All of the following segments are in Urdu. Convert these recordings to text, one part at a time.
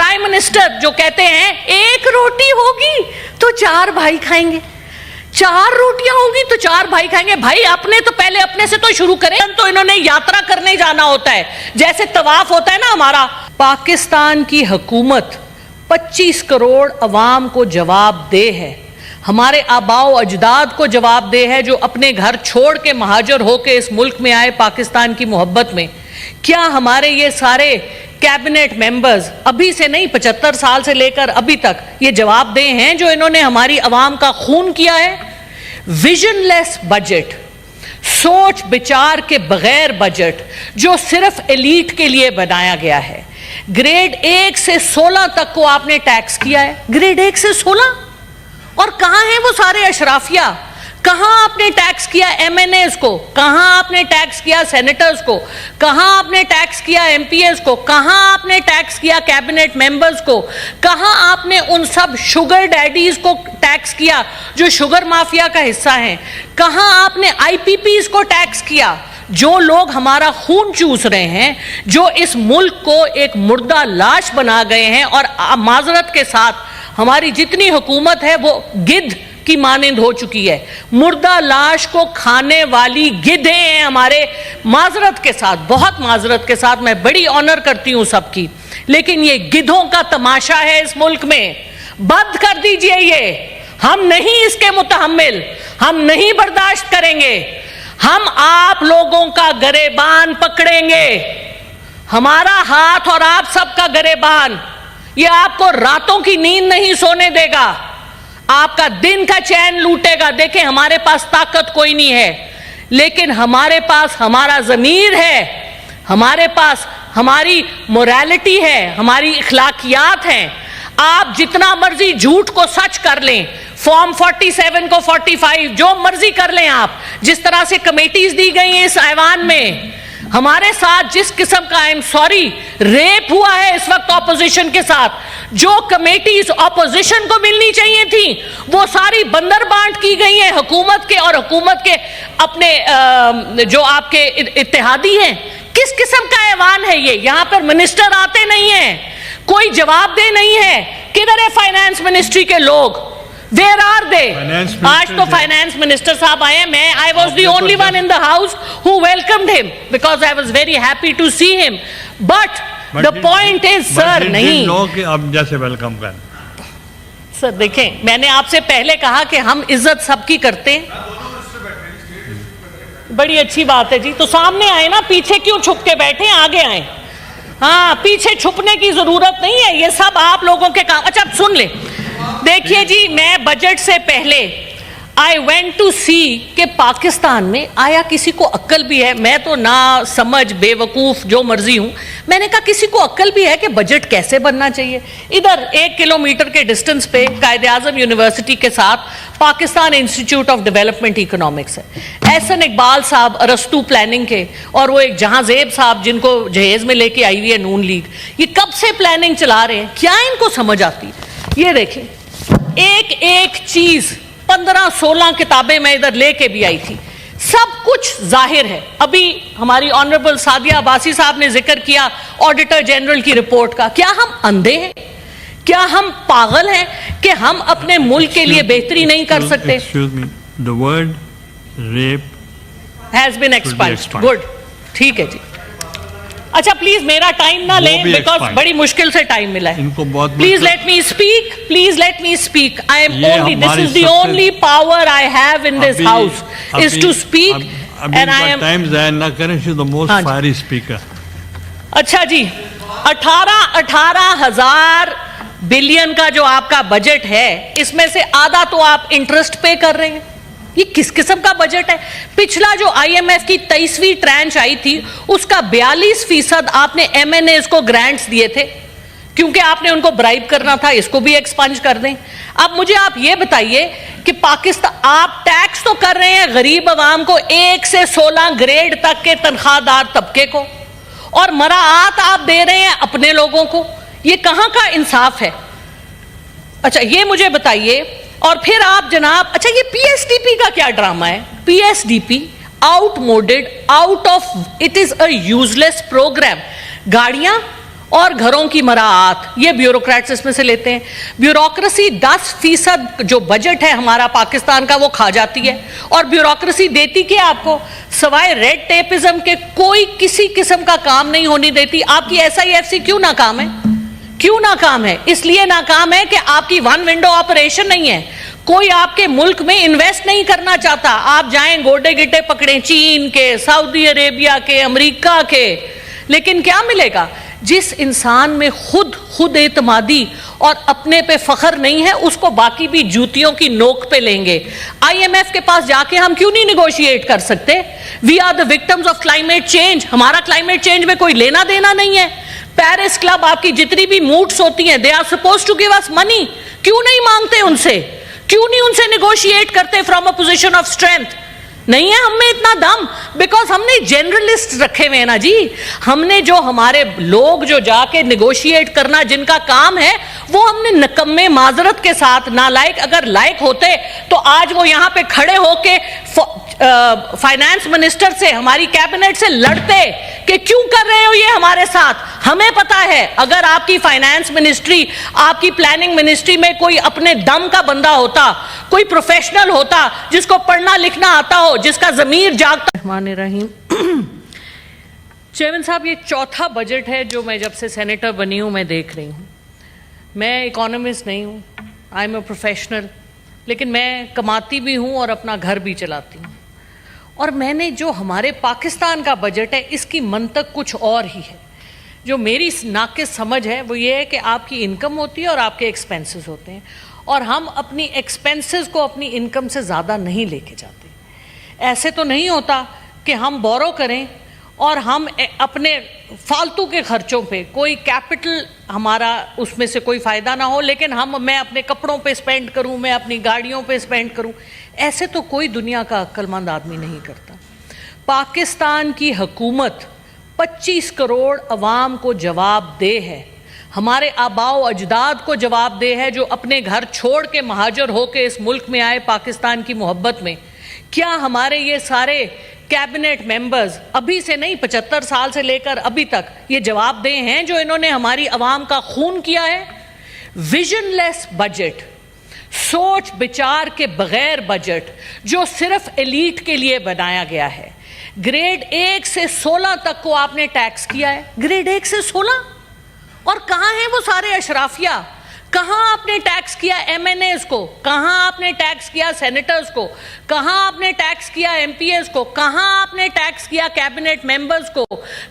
پرائم منسٹر جو کہتے ہیں ایک روٹی ہوگی تو 4 بھائی کھائیں گے, 4 روٹیاں ہوں گی تو 4 بھائی کھائیں گے. بھائی اپنے تو پہلے اپنے سے تو شروع کریں. تو انہوں نے یاترا کرنے جانا ہوتا ہے, جیسے طواف ہوتا ہے نا ہمارا. پاکستان کی حکومت 25 کروڑ عوام کو جواب دہ ہے, ہمارے آباء و اجداد کو جواب دہ ہے جو اپنے گھر چھوڑ کے مہاجر ہو کے اس ملک میں آئے پاکستان کی محبت میں. کیا ہمارے یہ سارے کیبنٹ ممبرز ابھی سے نہیں 75 سال سے لے کر ابھی تک یہ جواب دہ ہیں جو انہوں نے ہماری عوام کا خون کیا ہے؟ ویژن لیس بجٹ, سوچ بچار کے بغیر بجٹ جو صرف ایلیٹ کے لیے بنایا گیا ہے. گریڈ 1 سے 16 تک کو آپ نے ٹیکس کیا ہے, گریڈ 1 سے 16. اور کہاں ہیں وہ سارے اشرافیہ؟ کہاں آپ نے ٹیکس کیا ایم این ایز کو, کہاں آپ نے ٹیکس کیا سینیٹرز کو, کہاں آپ نے ٹیکس کیا ایم پی ایز کو, کہاں آپ نے ٹیکس کیا کیبنٹ ممبرز کو, کہاں آپ نے ان سب شوگر ڈیڈیز کو ٹیکس کیا جو شوگر مافیا کا حصہ ہیں, کہاں آپ نے آئی پی پیز کو ٹیکس کیا جو لوگ ہمارا خون چوس رہے ہیں, جو اس ملک کو ایک مردہ لاش بنا گئے ہیں. اور معذرت کے ساتھ ہماری جتنی حکومت ہے وہ گدھ کی مانند ہو چکی ہے, مردہ لاش کو کھانے والی گدھیں ہیں ہمارے. معذرت کے ساتھ, بہت معذرت کے ساتھ, میں بڑی آنر کرتی ہوں سب کی, لیکن یہ گدھوں کا تماشا ہے اس ملک میں. بند کر دیجئے یہ, ہم نہیں اس کے متحمل, ہم نہیں برداشت کریں گے. ہم آپ لوگوں کا گریبان پکڑیں گے, ہمارا ہاتھ اور آپ سب کا گریبان. یہ آپ کو راتوں کی نیند نہیں سونے دے گا, آپ کا دن کا چین لوٹے گا. دیکھیں ہمارے پاس طاقت کوئی نہیں ہے, لیکن ہمارے پاس ہمارا ضمیر ہے, ہمارے پاس ہماری موریلٹی ہے, ہماری اخلاقیات ہیں. آپ جتنا مرضی جھوٹ کو سچ کر لیں, فارم 47 کو 45 جو مرضی کر لیں آپ, جس طرح سے کمیٹیز دی گئی ہیں اس ایوان میں. ہمارے ساتھ جس قسم کا ریپ ہوا ہے اس وقت اپوزیشن کے ساتھ, جو کمیٹیز اپوزیشن کو ملنی چاہیے تھیں وہ ساری بندر بانٹ کی گئی ہیں حکومت کے, اور حکومت کے اپنے جو آپ کے اتحادی ہیں. کس قسم کا ایوان ہے یہ؟ یہاں پر منسٹر آتے نہیں ہیں, کوئی جواب دہ نہیں ہے. کدھر ہے فائنانس منسٹری کے لوگ؟ Where are they? آج تو فائنانس منسٹر صاحب آئے ہیں. I was the only one in the house who welcomed him because I was very happy to see him. But the point is, sir, نہیں. اب جیسے ویلکم کر. سر دیکھیں, میں نے آپ سے پہلے کہا کہ ہم عزت سب کی کرتے ہیں. بڑی اچھی بات ہے جی, تو سامنے آئے نا, پیچھے کیوں چھپ کے بیٹھے, آگے آئیں. ہاں, پیچھے چھپنے کی ضرورت نہیں ہے, یہ سب آپ لوگوں کے کام. اچھا سن لیں, دیکھیے جی, میں بجٹ سے پہلے I went to see کہ پاکستان میں آیا کسی کو عقل بھی ہے. میں تو نہ سمجھ بے وقوف جو مرضی ہوں, میں نے کہا کسی کو عقل بھی ہے کہ بجٹ کیسے بننا چاہیے. ادھر 1 کلومیٹر کے ڈسٹنس پہ قائد اعظم یونیورسٹی کے ساتھ Pakistan institute of development economics ہے. احسن اقبال صاحب ارسطو پلاننگ کے, اور وہ ایک جہاں زیب صاحب جن کو جہیز میں لے کے آئی ہوئی ہے نون لیگ, یہ کب سے پلاننگ چلا رہے ہیں, کیا ان کو سمجھ آتی؟ یہ دیکھیں ایک ایک چیز, 15-16 کتابیں میں ادھر لے کے بھی آئی تھی, سب کچھ ظاہر ہے. ابھی ہماری آنریبل سعدیہ عباسی صاحب نے ذکر کیا آڈیٹر جنرل کی رپورٹ کا. کیا ہم اندھے ہیں؟ کیا ہم پاگل ہیں کہ ہم اپنے ملک کے لیے بہتری نہیں کر سکتے؟ The word rape has been expunged. Good. ٹھیک ہے جی. اچھا پلیز میرا ٹائم نہ لیں بیکاز بڑی مشکل سے ٹائم ملا ہے. Please let me speak, please let me speak. I am only, this is the only power I have in this house is to speak and I am. Time ضائع نہ کریں, she is the most fiery speaker. اچھا جی, 18,000 بلین کا جو آپ کا بجٹ ہے, اس میں سے آدھا تو آپ انٹرسٹ پے کر رہے ہیں. یہ کس قسم کا بجٹ ہے؟ پچھلا جو آئی ایم ایف کی 23ویں ٹرانچ آئی تھی, اس کا 42% آپ نے ایم این ایز کو گرانٹس دیے تھے, کیونکہ آپ نے ان کو برائب کرنا تھا. اس کو بھی ایکسپنج کر دیں. اب مجھے آپ یہ بتائیے کہ پاکستان, آپ ٹیکس تو کر رہے ہیں غریب عوام کو, 1 سے 16 گریڈ تک کے تنخواہ دار طبقے کو, اور مراعات آپ دے رہے ہیں اپنے لوگوں کو. یہ کہاں کا انصاف ہے؟ اچھا یہ مجھے بتائیے. اور پھر آپ جناب, اچھا یہ پی ایس ڈی پی کا کیا ڈرامہ ہے؟ P S D P outmoded, out of, it is a useless programme. گاڑیاں اور گھروں کی مراعات، یہ بیوروکریٹس اس میں سے لیتے ہیں. بیوروکریسی 10% جو بجٹ ہے ہمارا پاکستان کا وہ کھا جاتی ہے. اور بیوروکریسی دیتی کیا آپ کو؟ سوائے ریڈ ٹیپزم کے کوئی کسی قسم کا کام نہیں ہونے دیتی. آپ کی SIFC کیوں ناکام ہے؟ کیوں ناکام ہے؟ اس لیے ناکام ہے کہ آپ کی ون ونڈو آپریشن نہیں ہے. کوئی آپ کے ملک میں انویسٹ نہیں کرنا چاہتا. آپ جائیں گوڈے گٹے پکڑیں چین کے، سعودی عربیہ کے، امریکہ کے، لیکن کیا ملے گا؟ جس انسان میں خود اعتمادی اور اپنے پہ فخر نہیں ہے اس کو باقی بھی جوتیوں کی نوک پہ لیں گے. IMF کے پاس جا کے ہم کیوں نہیں نیگوشیٹ کر سکتے؟ We are the victims of climate change. ہمارا کلائمیٹ چینج میں کوئی لینا دینا نہیں ہے. پیرس کلب آپ کی جتنی بھی موٹس ہوتی ہیں، they are suppose to give us money. کیوں نہیں مانگتے ان سے؟ کیوں نہیں ان سے نیگوشیٹ کرتے from a position of strength? نہیں ہے ہم میں اتنا دم، بیکاز ہم نے جنرلسٹ رکھے ہوئے ہیں نا جی. ہم نے جو ہمارے لوگ جو جا کے نیگوشیٹ کرنا جن کا کام ہے وہ ہم نے نکمے معذرت کے ساتھ نالائق. اگر لائق ہوتے تو آج وہ یہاں پہ کھڑے ہو کے فائنانس منسٹر سے، ہماری کیبنٹ سے لڑتے کہ کیوں کر رہے ہو یہ ہمارے ساتھ. ہمیں پتا ہے اگر آپ کی فائنانس منسٹری، آپ کی پلاننگ منسٹری میں کوئی اپنے دم کا بندہ ہوتا، کوئی پروفیشنل ہوتا جس کو پڑھنا لکھنا آتا ہو، جس کا ضمیر جاگتا. الرحمن الرحیم. چیئرمین صاحب، یہ چوتھا بجٹ ہے جو میں جب سے سینیٹر بنی ہوں میں دیکھ رہی ہوں. میں اکانومسٹ نہیں ہوں، آئی ایم اے پروفیشنل، لیکن میں کماتی بھی ہوں اور اپنا گھر بھی چلاتی ہوں. اور میں نے جو ہمارے پاکستان کا بجٹ ہے اس کی منطق کچھ اور ہی ہے. جو میری ناقص سمجھ ہے وہ یہ ہے کہ آپ کی انکم ہوتی ہے اور آپ کے ایکسپینسز ہوتے ہیں، اور ہم اپنی ایکسپینسز کو اپنی انکم سے زیادہ نہیں لے کے جاتے. ایسے تو نہیں ہوتا کہ ہم بورو کریں اور ہم اپنے فالتو کے خرچوں پہ کوئی کیپٹل ہمارا اس میں سے کوئی فائدہ نہ ہو، لیکن میں اپنے کپڑوں پہ سپینڈ کروں، میں اپنی گاڑیوں پہ سپینڈ کروں. ایسے تو کوئی دنیا کا عقل مند آدمی نہیں کرتا. پاکستان کی حکومت 25 کروڑ عوام کو جواب دہ ہے، ہمارے آباء و اجداد کو جواب دہ ہے جو اپنے گھر چھوڑ کے مہاجر ہو کے اس ملک میں آئے پاکستان کی محبت میں. کیا ہمارے یہ سارے کیبنٹ ممبرز ابھی سے نہیں، 75 سال سے لے کر ابھی تک یہ جواب دہ ہیں جو انہوں نے ہماری عوام کا خون کیا ہے؟ ویژن لیس بجٹ، سوچ بچار کے بغیر بجٹ جو صرف ایلیٹ کے لیے بنایا گیا ہے. گریڈ 1 سے 16 تک کو آپ نے ٹیکس کیا ہے. گریڈ 1 سے 16، اور کہاں ہیں وہ سارے اشرافیہ؟ کہاں آپ نے ٹیکس کیا MNAs کو؟ کہاں آپ نے ٹیکس کیا سینیٹرز کو؟ کہاں آپ نے ٹیکس کیا MPs کو؟ کہاں آپ نے ٹیکس کیا کیبنٹ ممبرز کو؟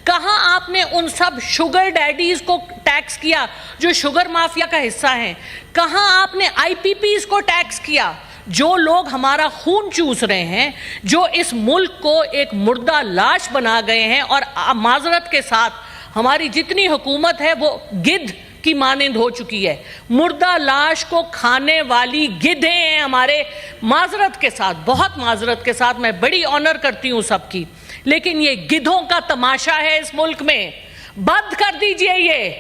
کہاں آپ نے ان سب شوگر ڈیڈیز کو ٹیکس کیا جو شوگر مافیا کا حصہ ہیں؟ کہاں آپ نے IPPs کو ٹیکس کیا جو لوگ ہمارا خون چوس رہے ہیں، جو اس ملک کو ایک مردہ لاش بنا گئے ہیں؟ اور معذرت کے ساتھ ہماری جتنی حکومت ہے وہ گدھ کی مانند ہو چکی ہے. مردہ لاش کو کھانے والی گدھیں ہیں ہمارے. معذرت کے ساتھ، بہت معذرت کے ساتھ، میں بڑی آنر کرتی ہوں سب کی، لیکن یہ گدھوں کا تماشا ہے اس ملک میں. بند کر دیجئے یہ.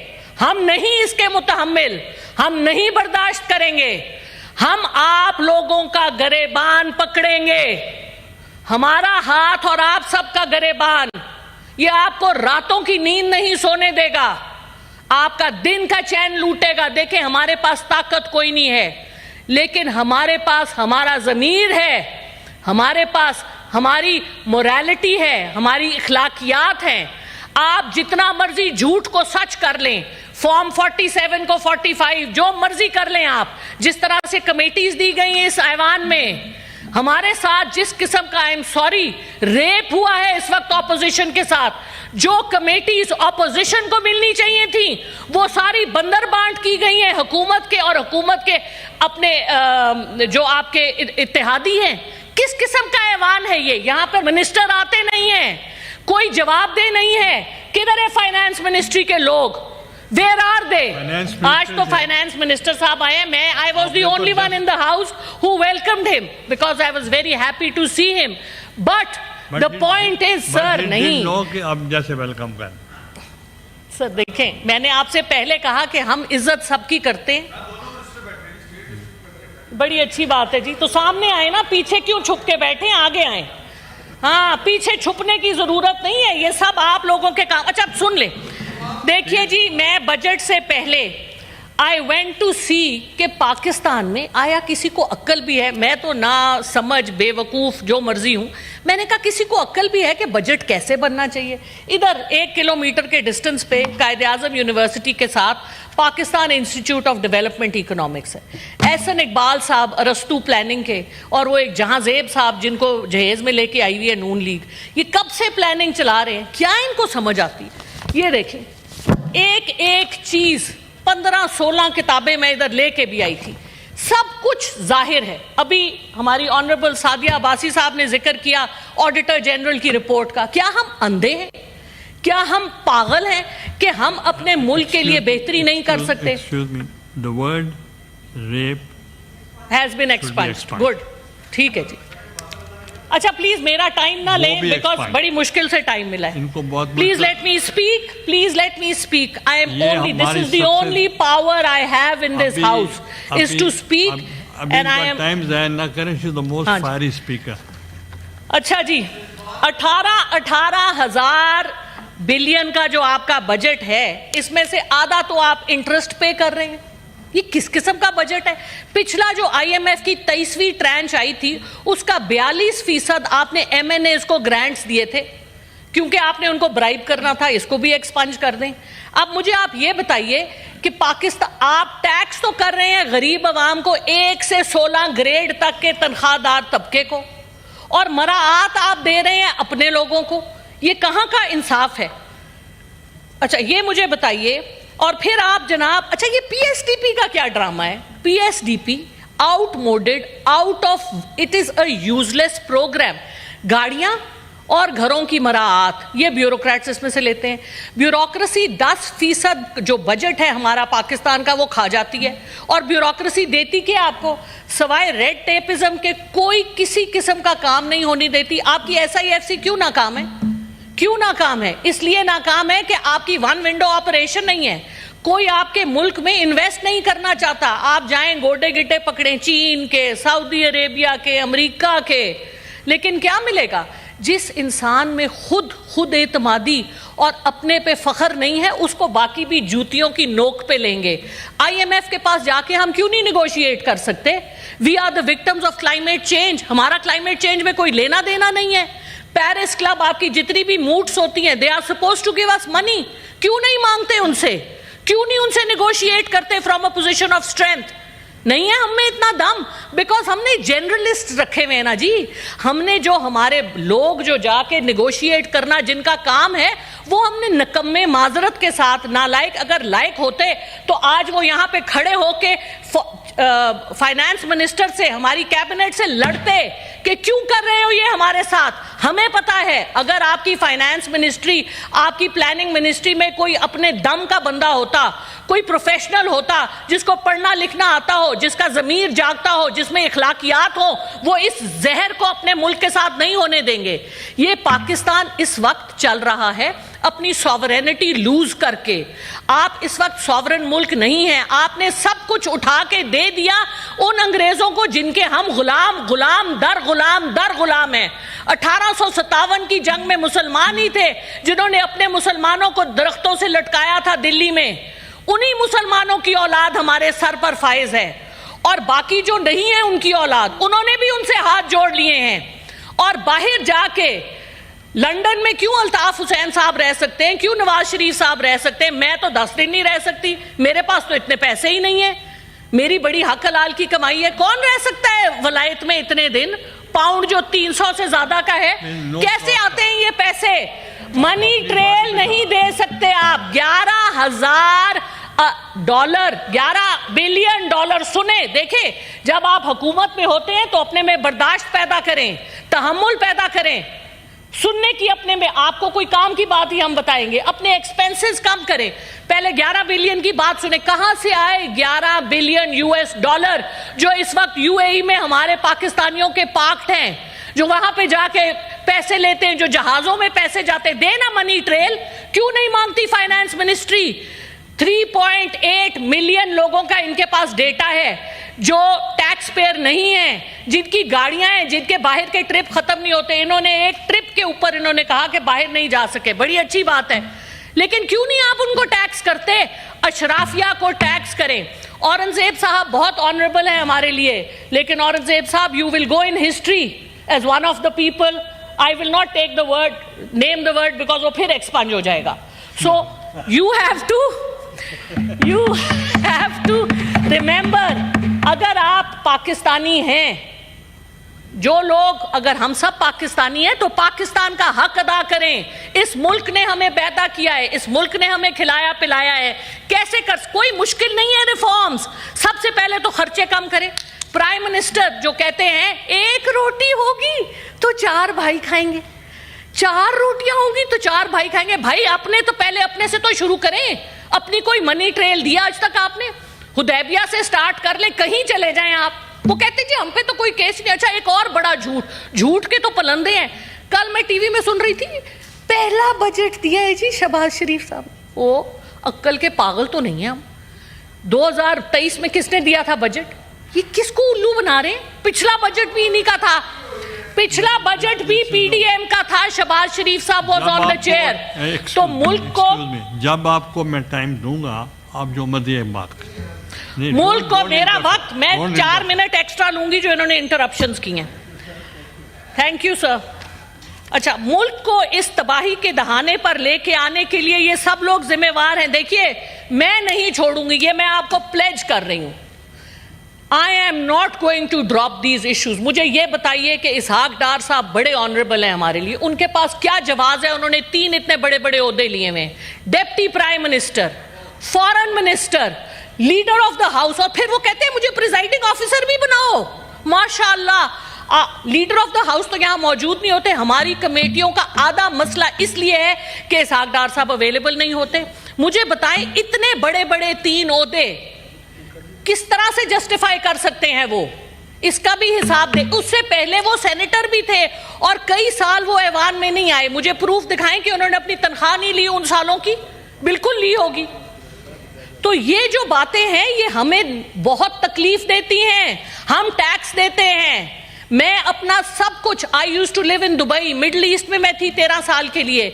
ہم نہیں اس کے متحمل، ہم نہیں برداشت کریں گے. ہم آپ لوگوں کا گریبان پکڑیں گے، ہمارا ہاتھ اور آپ سب کا گریبان. یہ آپ کو راتوں کی نیند نہیں سونے دے گا، آپ کا دن کا چین لوٹے گا. دیکھیں ہمارے پاس طاقت کوئی نہیں ہے، لیکن ہمارے پاس ہمارا ضمیر ہے، ہمارے پاس ہماری موریلٹی ہے، ہماری اخلاقیات ہیں. آپ جتنا مرضی جھوٹ کو سچ کر لیں، فارم 47 کو 45 جو مرضی کر لیں آپ. جس طرح سے کمیٹیز دی گئی ہیں اس ایوان میں، ہمارے ساتھ جس قسم کا ریپ ہوا ہے اس وقت اپوزیشن کے ساتھ، جو کمیٹیز اپوزیشن کو ملنی چاہیے تھیں وہ ساری بندر بانٹ کی گئی ہیں حکومت کے، اور حکومت کے اپنے جو آپ کے اتحادی ہیں. کس قسم کا ایوان ہے یہ؟ یہاں پر منسٹر آتے نہیں ہیں، کوئی جواب دہ نہیں ہے. کدھر ہے فائنانس منسٹری کے لوگ؟ Where are they? آج تو فائنانس منسٹر صاحب آئے ہیں. I was the only one in the house who welcomed him because I was very happy to see him. But the point is, sir, نہیں. اب جیسے ویلکم کر. سر دیکھیں، میں نے آپ سے پہلے کہا کہ ہم عزت سب کی کرتے ہیں. بڑی اچھی بات ہے جی. تو سامنے آئے نا، پیچھے کیوں چھپ کے بیٹھے؟ آگے آئیں. ہاں، پیچھے چھپنے کی ضرورت نہیں ہے، یہ سب آپ لوگوں کے کام. اچھا اب سن لیں، دیکھیے جی میں بجٹ سے پہلے I went to see کہ پاکستان میں آیا کسی کو عقل بھی ہے, میں تو نہ سمجھ بے وقوف جو مرضی ہوں, میں نے کہا کسی کو عقل بھی ہے کہ بجٹ کیسے بننا چاہیے. ادھر 1 کلومیٹر کے ڈسٹنس پہ قائد اعظم یونیورسٹی کے ساتھ Pakistan institute of development economics ہے. احسن اقبال صاحب ارسطو پلاننگ کے, اور وہ ایک جہاں زیب صاحب جن کو جہیز میں لے کے آئی ہوئی ہے نون لیگ, یہ کب سے پلاننگ چلا رہے ہیں, کیا ان کو سمجھ آتی. یہ دیکھیں ایک ایک چیز 15-16 کتابیں میں ادھر لے کے بھی آئی تھی, سب کچھ ظاہر ہے. ابھی ہماری آنریبل سعدیہ عباسی صاحب نے ذکر کیا آڈیٹر جنرل کی رپورٹ کا. کیا ہم اندھے ہیں, کیا ہم پاگل ہیں کہ ہم اپنے ملک کے لیے بہتری نہیں کر سکتے. The word rape has been expunged. Good. ٹھیک ہے جی. اچھا پلیز میرا ٹائم نہ لیں بیکاز بڑی مشکل سے ٹائم ملا ہے. Please let me speak, please let me speak. I am only, this is the only power I have in this house is to speak and I am. Time ضائع نہ کریں, she is the most fiery speaker. اچھا جی 18,000 بلین کا جو آپ کا بجٹ ہے, اس میں سے آدھا تو آپ انٹرسٹ پے کر رہے ہیں. یہ کس قسم کا بجٹ ہے. پچھلا جو آئی ایم ایف کی 23ویں ٹرانچ آئی تھی اس کا 42% آپ نے ایم این ایز کو گرانٹس دیے تھے کیونکہ آپ نے ان کو برائب کرنا تھا. اس کو بھی ایکسپنج کر دیں. اب مجھے آپ یہ بتائیے کہ پاکستان آپ ٹیکس تو کر رہے ہیں غریب عوام کو 1 سے 16 گریڈ تک کے تنخواہ دار طبقے کو, اور مراعات آپ دے رہے ہیں اپنے لوگوں کو. یہ کہاں کا انصاف ہے. اچھا یہ مجھے بتائیے. اور پھر آپ جناب, اچھا یہ پی ایس ڈی پی کا کیا ڈرامہ ہے. P S D P outmoded, out of, it is a useless programme. گاڑیاں اور گھروں کی مراعات یہ بیوروکریٹس اس میں سے لیتے ہیں. بیوروکریسی 10% جو بجٹ ہے ہمارا پاکستان کا وہ کھا جاتی ہے, اور بیوروکریسی دیتی کہ آپ کو سوائے ریڈ ٹیپزم کے کوئی کسی قسم کا کام نہیں ہونے دیتی. آپ کی ایس آئی ایف سی کیوں ناکام ہے, کیوں ناکام ہے؟ اس لیے ناکام ہے کہ آپ کی ون ونڈو آپریشن نہیں ہے. کوئی آپ کے ملک میں انویسٹ نہیں کرنا چاہتا. آپ جائیں گوڈے گٹے پکڑیں چین کے, سعودی عربیہ کے, امریکہ کے, لیکن کیا ملے گا؟ جس انسان میں خود اعتمادی اور اپنے پہ فخر نہیں ہے اس کو باقی بھی جوتیوں کی نوک پہ لیں گے. آئی ایم ایف کے پاس جا کے ہم کیوں نہیں نیگوشیٹ کر سکتے؟ We are the victims of climate change. ہمارا کلائمیٹ چینج میں کوئی لینا دینا نہیں ہے. پیرس کلب آپ کی جتنی بھی موٹس ہوتی ہیں they are supposed to give us money. کیوں نہیں مانگتے ان سے, کیوں نہیں ان سے نیگوشیٹ کرتے from a position of strength? نہیں ہے ہم میں اتنا دم, بیکاز ہم نے جنرلسٹ رکھے ہوئے ہیں نا جی. ہم نے جو ہمارے لوگ جو جا کے نیگوشیٹ کرنا جن کا کام ہے وہ ہم نے نکمے معذرت کے ساتھ نالائق, اگر لائق ہوتے تو آج وہ یہاں پہ کھڑے ہو کے فائنانس منسٹر سے, ہماری کیبنٹ سے لڑتے کہ کیوں کر رہے ہو یہ ہمارے ساتھ. ہمیں پتا ہے اگر آپ کی فائنانس منسٹری, آپ کی پلاننگ منسٹری میں کوئی اپنے دم کا بندہ ہوتا, کوئی پروفیشنل ہوتا جس کو پڑھنا لکھنا آتا ہو, جس کا ضمیر جاگتا ہو, جس میں اخلاقیات ہو, وہ اس زہر کو اپنے ملک کے ساتھ نہیں ہونے دیں گے. یہ پاکستان اس وقت چل رہا ہے اپنی سوورینٹی لوز کر کے. آپ اس وقت سوورن ملک نہیں ہیں. آپ نے سب کچھ اٹھا کے دے دیا ان انگریزوں کو جن کے ہم غلام در غلام ہیں. 1857 کی جنگ میں مسلمان ہی تھے جنہوں نے اپنے مسلمانوں کو درختوں سے لٹکایا تھا دلی میں. انہی مسلمانوں کی اولاد ہمارے سر پر فائز ہے, اور باقی جو نہیں ہے ان کی اولاد, انہوں نے بھی ان سے ہاتھ جوڑ لیے ہیں. اور باہر جا کے لنڈن میں کیوں الطاف حسین صاحب رہ سکتے ہیں, کیوں نواز شریف صاحب رہ سکتے ہیں, میں تو 10 دن نہیں رہ سکتی. میرے پاس تو اتنے پیسے ہی نہیں ہیں. میری بڑی حق حلال کی کمائی ہے. کون رہ سکتا ہے ولایت میں اتنے دن؟ پاؤنڈ جو 300 سے زیادہ کا ہے, کیسے آتے ہیں یہ پیسے؟ منی ٹریل نہیں دے سکتے آپ. 11,000 ڈالر, 11 بلین ڈالر. سنیں دیکھیں, جب آپ حکومت میں ہوتے ہیں تو اپنے میں برداشت پیدا کریں, تحمل پیدا کریں. سننے کی اپنے میں, آپ کو کوئی کام کی بات ہی ہم بتائیں گے, اپنے ایکسپینسز کم کریں. پہلے 11 بلین کی بات سنیں. کہاں سے آئے 11 بلین US ڈالر جو اس وقت UAE میں ہمارے پاکستانیوں کے پارکڈ ہیں, جو وہاں پہ جا کے پیسے لیتے ہیں, جو جہازوں میں پیسے جاتے ہیں؟ دینا منی ٹریل. کیوں نہیں مانگتی فائنانس منسٹری؟ 3.8 ملین لوگوں کا ان کے پاس ڈیٹا ہے جو ٹیکس پیئر نہیں ہیں, جن کی گاڑیاں ہیں, جن کے باہر کے ٹرپ ختم نہیں ہوتے. انہوں نے ایک ٹرپ کے اوپر انہوں نے کہا کہ باہر نہیں جا سکے. بڑی اچھی بات ہے, لیکن کیوں نہیں آپ ان کو ٹیکس کرتے؟ اشرافیہ کو ٹیکس کریں. اورنگزیب صاحب بہت آنریبل ہیں ہمارے لیے, لیکن اورنگزیب صاحب you will go in history as one of the people. I will not take the word, name the word, because وہ پھر ایکسپانج ہو جائے گا. So you have to remember, اگر آپ پاکستانی ہیں, جو لوگ, اگر ہم سب پاکستانی ہیں تو پاکستان کا حق ادا کریں. اس ملک نے ہمیں پیدا کیا ہے, اس ملک نے ہمیں کھلایا پلایا ہے. کیسے کوئی مشکل نہیں ہے ریفارمز. سب سے پہلے تو خرچے کم کریں. پرائم منسٹر جو کہتے ہیں ایک روٹی ہوگی تو 4 بھائی کھائیں گے, 4 روٹیاں ہوں گی تو 4 بھائی کھائیں گے. بھائی اپنے تو پہلے اپنے سے تو شروع کریں. اپنی کوئی منی ٹریل دیا آج تک آپ نے؟ حدیبیہ سے سٹارٹ کر لیں, کہیں چلے جائیں آپ. وہ کہتے جی ہم پہ تو کوئی کیس نہیں. اچھا ایک اور بڑا جھوٹ کے تو پلندے ہیں. کل میں ٹی وی میں سن رہی تھی, پہلا بجٹ دیا ہے جی شہباز شریف صاحب. وہ عقل کے پاگل تو نہیں ہیں ہم. 2023 میں کس نے دیا تھا بجٹ؟ یہ کس کو الو بنا رہے ہیں؟ پچھلا بجٹ بھی انہی کا تھا, پچھلا بجٹ بھی پی ڈی ایم کا تھا. شہباز شریف صاحب واز آن دا چیئر. تو ملک کو, جب آپ کو میں ٹائم دوں گا آپ جو مرضی بات کریں. ملک کو میرا وقت, میں 4 منٹ ایکسٹرا لوں گی جو انہوں نے انٹرپشنز کی ہیں. Thank you sir. اچھا, ملک کو اس تباہی کے دہانے پر لے کے آنے کے لیے یہ سب لوگ ذمہ وار ہیں. دیکھیے میں نہیں چھوڑوں گی, یہ میں آپ کو پلیج کر رہی ہوں. I am not going to drop these issues. مجھے یہ بتائیے کہ اسحاق ڈار صاحب بڑے آنریبل ہیں ہمارے لیے, ان کے پاس کیا جواز ہے؟ انہوں نے 3 اتنے بڑے بڑے عہدے لیے ہوئے, deputy prime minister, foreign minister, leader of the house, اور پھر وہ کہتے ہیں مجھے پریزائڈنگ آفیسر بھی بناؤ. ماشاء اللہ, لیڈر آف دا ہاؤس تو یہاں موجود نہیں ہوتے. ہماری کمیٹیوں کا آدھا مسئلہ اس لیے ہے کہ اسحاق ڈار صاحب اویلیبل نہیں ہوتے. مجھے بتائیں اتنے بڑے بڑے 3 عہدے کس طرح سے جسٹیفائی کر سکتے ہیں وہ؟ اس کا بھی حساب دے. اس سے پہلے وہ سینیٹر بھی تھے اور کئی سال وہ ایوان میں نہیں آئے. مجھے پروف دکھائیں کہ انہوں نے اپنی تنخواہ نہیں لی ان سالوں کی. بالکل لی ہوگی. تو یہ جو باتیں ہیں یہ ہمیں بہت تکلیف دیتی ہیں. ہم ٹیکس دیتے ہیں. میں اپنا سب کچھ, I used to live in Dubai, Middle East میں تھی 13 سال کے لیے.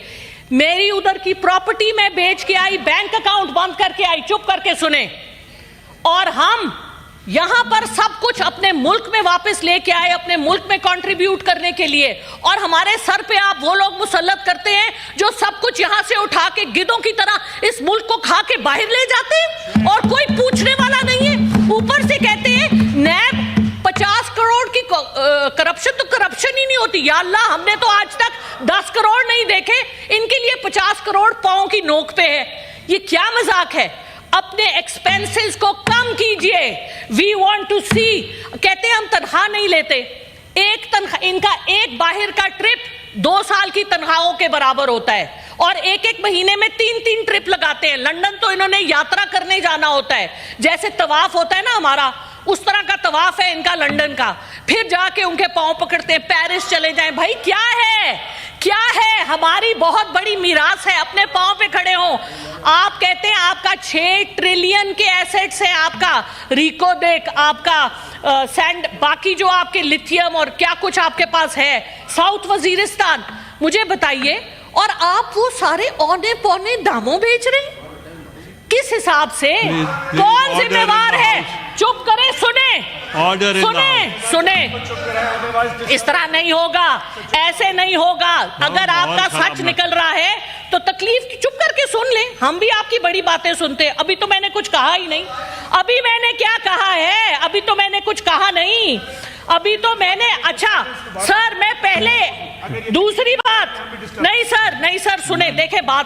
میری ادھر کی پراپرٹی میں بیچ کے آئی, بینک اکاؤنٹ بند کر کے آئی. چپ کر کے سنیں. اور ہم یہاں پر سب کچھ اپنے ملک میں واپس لے کے آئے, اپنے ملک میں کنٹریبیوٹ کرنے کے لیے. اور ہمارے سر پہ آپ وہ لوگ مسلط کرتے ہیں جو سب کچھ یہاں سے اٹھا کے گدوں کی طرح اس ملک کو کھا کے باہر لے جاتے ہیں اور کوئی پوچھنے والا نہیں ہے. اوپر سے کہتے ہیں نیب 50 کروڑ کی کرپشن, تو کرپشن ہی نہیں ہوتی. یا اللہ, ہم نے تو آج تک 10 کروڑ نہیں دیکھے, ان کے لیے 50 کروڑ پاؤں کی نوک پہ ہے. یہ کیا مذاق ہے؟ اپنے ایکسپینسز کو کم کیجئے. وی وانٹ ٹو سی. کہتے ہیں ہم تنخواہ نہیں لیتے. ایک تنخواہ, ان کا ایک باہر کا ٹرپ 2 سال کی تنخواہوں کے برابر ہوتا ہے, اور ایک مہینے میں 3 ٹرپ لگاتے ہیں. لندن تو انہوں نے یاترا کرنے جانا ہوتا ہے, جیسے طواف ہوتا ہے نا ہمارا, اس طرح کا طواف ہے ان کا لندن کا. پھر جا کے ان کے پاؤں پکڑتے ہیں, پیرس چلے جائیں. بھائی کیا ہے, کیا ہے؟ ہماری بہت بڑی میراث ہے, اپنے پاؤں پہ کھڑے ہوں. آپ کہتے ہیں آپ کا 6 ٹریلین کے ایسیٹس ہیں, آپ کا ریکو دیک, آپ کا سینڈ, باقی جو آپ کے لتھیم اور کیا کچھ آپ کے پاس ہے, ساؤتھ وزیرستان. مجھے بتائیے, اور آپ وہ سارے اونے پونے داموں بیچ رہے ہیں. کس حساب سے؟ کون ذمہ وار ہے؟ چپ کریں, سنیں. اس طرح نہیں ہوگا, ایسے نہیں ہوگا. اگر آپ کا سچ نکل رہا ہے تو تکلیف کی, چپ کر کے سن لیں. ہم بھی آپ کی بڑی باتیں سنتے. ابھی تو میں نے کچھ کہا ہی نہیں. ابھی میں نے کیا کہا ہے؟ ابھی تو میں نے کچھ کہا نہیں. ابھی تو میں نے, اچھا سر, میں پہلے دوسری بات نہیں سر, سنیں. دیکھیں بات